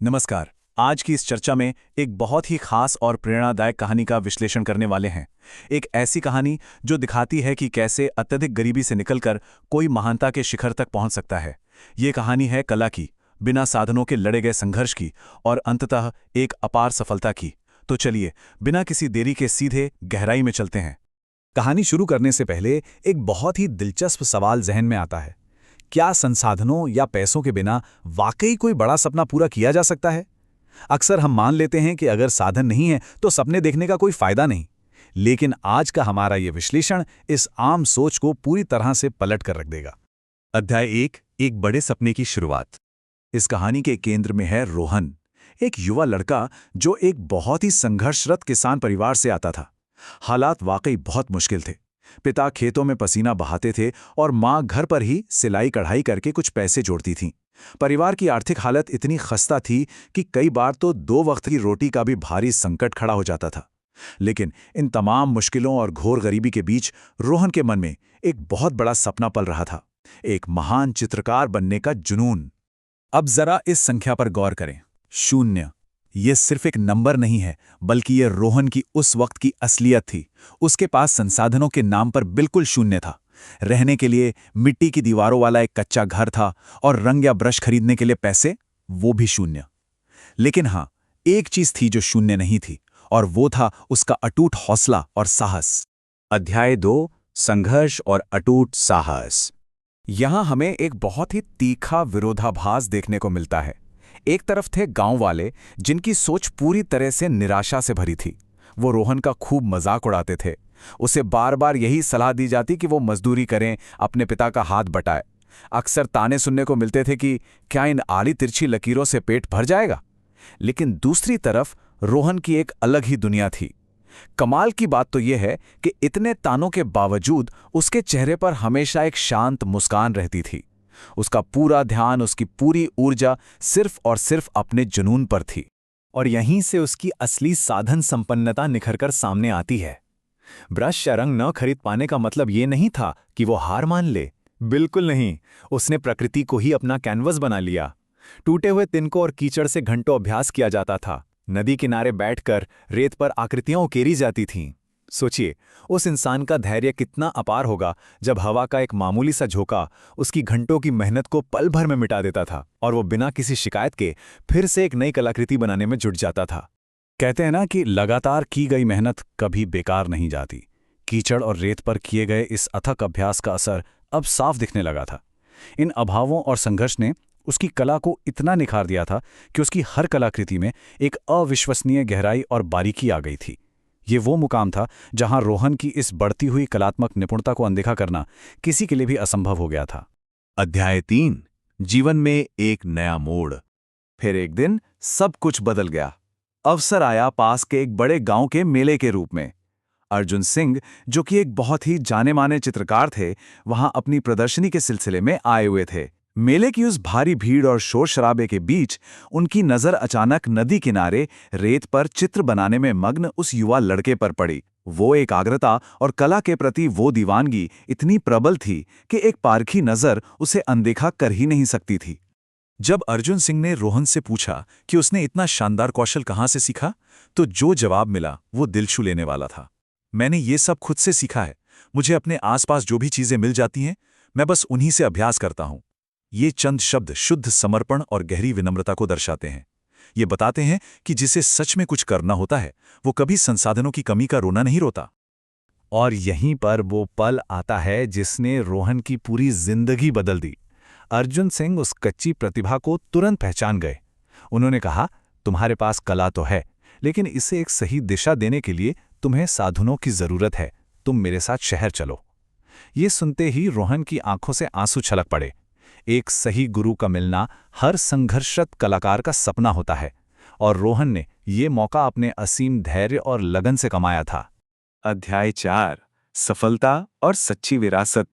नमस्कार। आज की इस चर्चा में एक बहुत ही खास और प्रेरणादायक कहानी का विश्लेषण करने वाले हैं। एक ऐसी कहानी जो दिखाती है कि कैसे अत्यधिक गरीबी से निकलकर कोई महानता के शिखर तक पहुंच सकता है। ये कहानी है कला की, बिना साधनों के लड़े गए संघर्ष की और अंततः एक अपार सफलता की। तो चलिए, बिना किसी देरी के सीधे गहराई में चलते हैं। कहानी शुरू करने से पहले एक बहुत ही दिलचस्प सवाल जहन में आता है। क्या संसाधनों या पैसों के बिना वाकई कोई बड़ा सपना पूरा किया जा सकता है? अक्सर हम मान लेते हैं कि अगर साधन नहीं है तो सपने देखने का कोई फायदा नहीं। लेकिन आज का हमारा ये विश्लेषण इस आम सोच को पूरी तरह से पलट कर रख देगा। अध्याय एक बड़े सपने की शुरुआत। इस कहानी के केंद्र में है रोहन, एक युवा लड़का जो एक बहुत ही संघर्षरत किसान परिवार से आता था। हालात वाकई बहुत मुश्किल थे। पिता खेतों में पसीना बहाते थे और माँ घर पर ही सिलाई कढ़ाई करके कुछ पैसे जोड़ती थीं। परिवार की आर्थिक हालत इतनी खस्ता थी कि कई बार तो 2 वक्त की रोटी का भी भारी संकट खड़ा हो जाता था। लेकिन इन तमाम मुश्किलों और घोर गरीबी के बीच रोहन के मन में एक बहुत बड़ा सपना पल रहा था, एक महान चित्रकार बनने का जुनून। अब जरा इस संख्या पर गौर करें, 0। ये सिर्फ एक नंबर नहीं है, बल्कि ये रोहन की उस वक्त की असलियत थी। उसके पास संसाधनों के नाम पर बिल्कुल शून्य था। रहने के लिए मिट्टी की दीवारों वाला एक कच्चा घर था और रंग या ब्रश खरीदने के लिए पैसे, वो भी शून्य। लेकिन हाँ, एक चीज थी जो शून्य नहीं थी, और वो था उसका अटूट हौसला और साहस। अध्याय 2, संघर्ष और अटूट साहस। यहां हमें एक बहुत ही तीखा विरोधाभास देखने को मिलता है। एक तरफ थे गांव वाले जिनकी सोच पूरी तरह से निराशा से भरी थी। वो रोहन का खूब मजाक उड़ाते थे। उसे बार बार यही सलाह दी जाती कि वो मजदूरी करें, अपने पिता का हाथ बटाए। अक्सर ताने सुनने को मिलते थे कि क्या इन आली तिरछी लकीरों से पेट भर जाएगा। लेकिन दूसरी तरफ रोहन की एक अलग ही दुनिया थी। कमाल की बात तो यह है कि इतने तानों के बावजूद उसके चेहरे पर हमेशा एक शांत मुस्कान रहती थी। उसका पूरा ध्यान, उसकी पूरी ऊर्जा सिर्फ और सिर्फ अपने जुनून पर थी। और यहीं से उसकी असली साधन संपन्नता निखरकर सामने आती है। ब्रश या रंग न खरीद पाने का मतलब ये नहीं था कि वो हार मान ले। बिल्कुल नहीं। उसने प्रकृति को ही अपना कैनवस बना लिया। टूटे हुए तिनकों और कीचड़ से घंटों अभ्यास किया जाता था। नदी किनारे बैठकर रेत पर आकृतियां उकेरी जाती थीं। सोचिए, उस इंसान का धैर्य कितना अपार होगा जब हवा का एक मामूली सा झोंका उसकी घंटों की मेहनत को पल भर में मिटा देता था और वो बिना किसी शिकायत के फिर से एक नई कलाकृति बनाने में जुट जाता था। कहते हैं ना कि लगातार की गई मेहनत कभी बेकार नहीं जाती। कीचड़ और रेत पर किए गए इस अथक अभ्यास का असर अब साफ दिखने लगा था। इन अभावों और संघर्ष ने उसकी कला को इतना निखार दिया था कि उसकी हर कलाकृति में एक अविश्वसनीय गहराई और बारीकी आ गई थी। ये वो मुकाम था जहां रोहन की इस बढ़ती हुई कलात्मक निपुणता को अनदेखा करना किसी के लिए भी असंभव हो गया था। अध्याय 3, जीवन में एक नया मोड़। फिर एक दिन सब कुछ बदल गया। अवसर आया पास के एक बड़े गांव के मेले के रूप में। अर्जुन सिंह, जो कि एक बहुत ही जाने माने चित्रकार थे, वहां अपनी प्रदर्शनी के सिलसिले में आए हुए थे। मेले की उस भारी भीड़ और शोर शराबे के बीच उनकी नजर अचानक नदी किनारे रेत पर चित्र बनाने में मग्न उस युवा लड़के पर पड़ी। वो एकाग्रता और कला के प्रति वो दीवानगी इतनी प्रबल थी कि एक पारखी नजर उसे अनदेखा कर ही नहीं सकती थी। जब अर्जुन सिंह ने रोहन से पूछा कि उसने इतना शानदार कौशल कहाँ से सीखा, तो जो जवाब मिला वो दिल छू लेने वाला था। मैंने ये सब खुद से सीखा है। मुझे अपने आसपास जो भी चीजें मिल जाती हैं, मैं बस उन्हीं से अभ्यास करता हूं। ये चंद शब्द शुद्ध समर्पण और गहरी विनम्रता को दर्शाते हैं। ये बताते हैं कि जिसे सच में कुछ करना होता है, वो कभी संसाधनों की कमी का रोना नहीं रोता। और यहीं पर वो पल आता है जिसने रोहन की पूरी जिंदगी बदल दी। अर्जुन सिंह उस कच्ची प्रतिभा को तुरंत पहचान गए। उन्होंने कहा, तुम्हारे पास कला तो है, लेकिन इसे एक सही दिशा देने के लिए तुम्हें साधनों की जरूरत है। तुम मेरे साथ शहर चलो। ये सुनते ही रोहन की आंखों से आंसू छलक पड़े। एक सही गुरु का मिलना हर संघर्षरत कलाकार का सपना होता है, और रोहन ने ये मौका अपने असीम धैर्य और लगन से कमाया था। अध्याय 4, सफलता और सच्ची विरासत।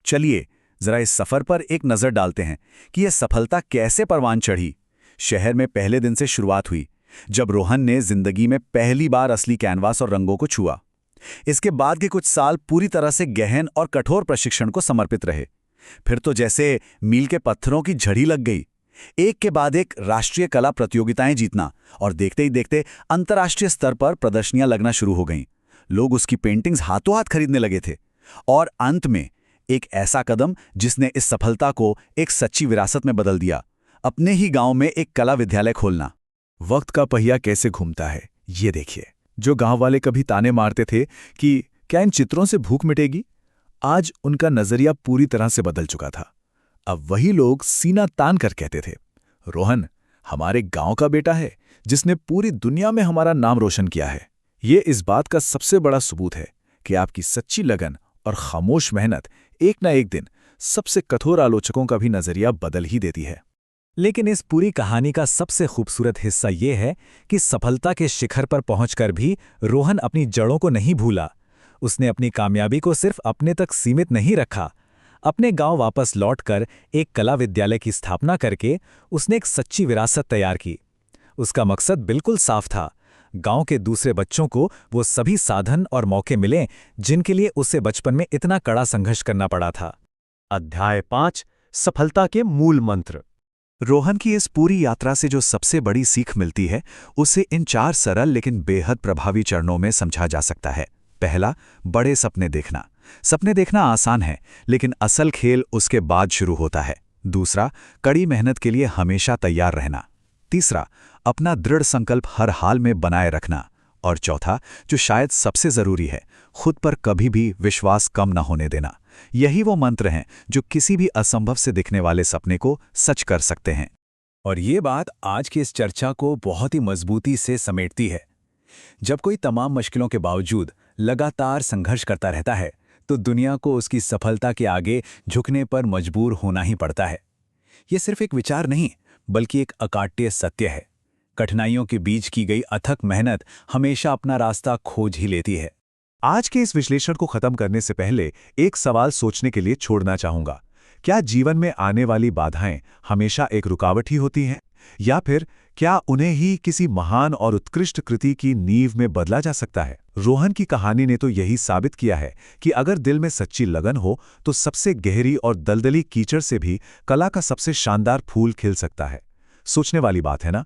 चलिए जरा इस सफर पर एक नजर डालते हैं कि यह सफलता कैसे परवान चढ़ी। शहर में पहले दिन से शुरुआत हुई, जब रोहन ने जिंदगी में पहली बार असली कैनवास और रंगों को छुआ। इसके बाद के कुछ साल पूरी तरह से गहन और कठोर प्रशिक्षण को समर्पित रहे। फिर तो जैसे मील के पत्थरों की झड़ी लग गई। एक के बाद एक राष्ट्रीय कला प्रतियोगिताएं जीतना और देखते ही देखते अंतर्राष्ट्रीय स्तर पर प्रदर्शनियां लगना शुरू हो गईं। लोग उसकी पेंटिंग्स हाथों हाथ खरीदने लगे थे। और अंत में एक ऐसा कदम जिसने इस सफलता को एक सच्ची विरासत में बदल दिया, अपने ही गांव में एक कला विद्यालय खोलना। वक्त का पहिया कैसे घूमता है, ये देखिए। जो गांव वाले कभी ताने मारते थे कि क्या इन चित्रों से भूख मिटेगी, आज उनका नजरिया पूरी तरह से बदल चुका था। अब वही लोग सीना तान कर कहते थे, रोहन हमारे गांव का बेटा है जिसने पूरी दुनिया में हमारा नाम रोशन किया है। ये इस बात का सबसे बड़ा सबूत है कि आपकी सच्ची लगन और खामोश मेहनत एक न एक दिन सबसे कठोर आलोचकों का भी नजरिया बदल ही देती है। लेकिन इस पूरी कहानी का सबसे खूबसूरत हिस्सा ये है कि सफलता के शिखर पर पहुंचकर भी रोहन अपनी जड़ों को नहीं भूला। उसने अपनी कामयाबी को सिर्फ अपने तक सीमित नहीं रखा। अपने गांव वापस लौटकर एक कला विद्यालय की स्थापना करके उसने एक सच्ची विरासत तैयार की। उसका मकसद बिल्कुल साफ था, गांव के दूसरे बच्चों को वो सभी साधन और मौके मिलें जिनके लिए उसे बचपन में इतना कड़ा संघर्ष करना पड़ा था। अध्याय 5 सफलता के मूल मंत्र। रोहन की इस पूरी यात्रा से जो सबसे बड़ी सीख मिलती है उसे इन 4 सरल लेकिन बेहद प्रभावी चरणों में समझा जा सकता है। पहला, बड़े सपने देखना। सपने देखना आसान है, लेकिन असल खेल उसके बाद शुरू होता है। दूसरा, कड़ी मेहनत के लिए हमेशा तैयार रहना। तीसरा, अपना दृढ़ संकल्प हर हाल में बनाए रखना। और चौथा, जो शायद सबसे जरूरी है, खुद पर कभी भी विश्वास कम न होने देना। यही वो मंत्र हैं जो किसी भी असंभव से दिखने वाले सपने को सच कर सकते हैं। और ये बात आज की इस चर्चा को बहुत ही मजबूती से समेटती है। जब कोई तमाम मुश्किलों के बावजूद लगातार संघर्ष करता रहता है तो दुनिया को उसकी सफलता के आगे झुकने पर मजबूर होना ही पड़ता है। ये सिर्फ एक विचार नहीं, बल्कि एक अकाट्य सत्य है। कठिनाइयों के बीच की गई अथक मेहनत हमेशा अपना रास्ता खोज ही लेती है। आज के इस विश्लेषण को खत्म करने से पहले एक सवाल सोचने के लिए छोड़ना चाहूंगा। क्या जीवन में आने वाली बाधाएं हमेशा एक रुकावट ही होती हैं, या फिर क्या उन्हें ही किसी महान और उत्कृष्ट कृति की नींव में बदला जा सकता है? रोहन की कहानी ने तो यही साबित किया है कि अगर दिल में सच्ची लगन हो तो सबसे गहरी और दलदली कीचड़ से भी कला का सबसे शानदार फूल खिल सकता है। सोचने वाली बात है ना?